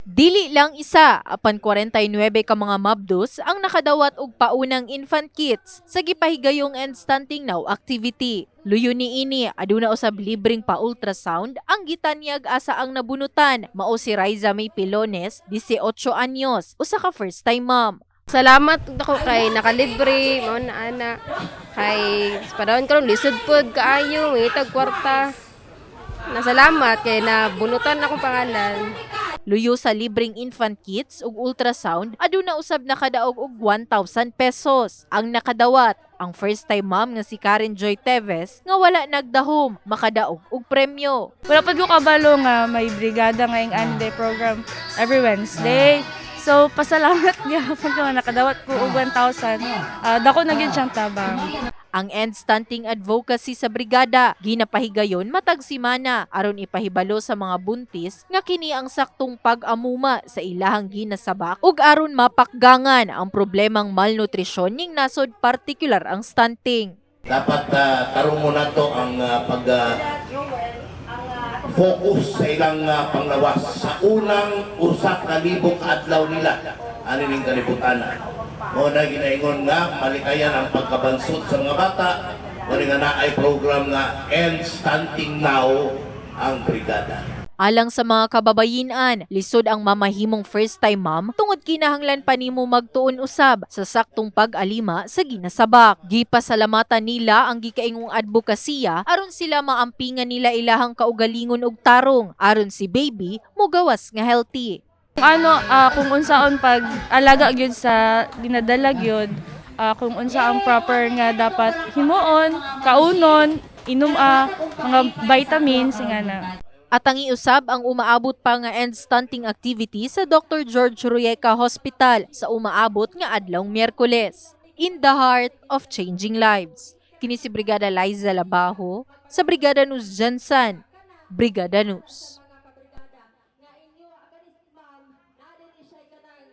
Dili lang isa apan 49 ka mga mabdos ang nakadawat og paunang infant kits sa gipahigayong and stunting now activity. Luyo niini aduna usab libreng pa-ultrasound ang gitanyag asa ang nabunutan mao si Riza May Pilones, 18 anyos, usa ka first time mom. Salamat ako kay nakalibre, mao na ana. Kay sa panahon karon lisod pod kaayo, ngitag kwarta. Nasalamat kay nabunutan akong pangalan. Luyo sa libreng infant kits ug ultrasound, aduna usab nakadaog og 1,000 pesos. Ang nakadawat, ang first time mom nga si Karen Joy Teves nga wala nagdahom, makadaog og premyo. Wala pa ko kabalo nga may brigada ngayong Anday program every Wednesday. So, pasalamat niya kung nakadawat ko og 1,000. Dako na gyud siyang tabang. Ang end stunting advocacy sa brigada ginapahigayon matag semana aron ipahibalo sa mga buntis nga kini ang saktong pag-amuma sa ilahang ginasabak ug aron mapakgangan ang problemang malnutrisyon ning nasod partikular ang stunting. Dapat tarong mo na to ang focus sa ilang panglawas sa unang usa ka libong adlaw nila ani ning kalibutan. Mo na ginaingon nga malikayan ang pagkabansot sa mga bata. Mo nga naay program nga End Stunting Now ang brigada. Alang sa mga kababayin-an, lisod ang mamahimong first-time mom tungod kinahanglan pa nimo magtuon usab sa saktong pag-alima sa ginasabak. Gipasalamatan nila ang gikaingong advokasya aron sila maampingan nila ilahang kaugalingon og tarong aron si baby mogawas nga healthy. Kung unsaon pag alaga gyud sa dinadala gyud, kung unsa ang proper nga dapat himuon, kaunon, inom mga vitamins nga na. At ang iusab ang umaabot pa nga end stunting activity sa Dr. George Ruyeca Hospital sa umaabot nga adlawng Miyerkules. In the heart of changing lives. Kini si Brigada Liza Labajo sa Brigada News Jansan. Brigada News.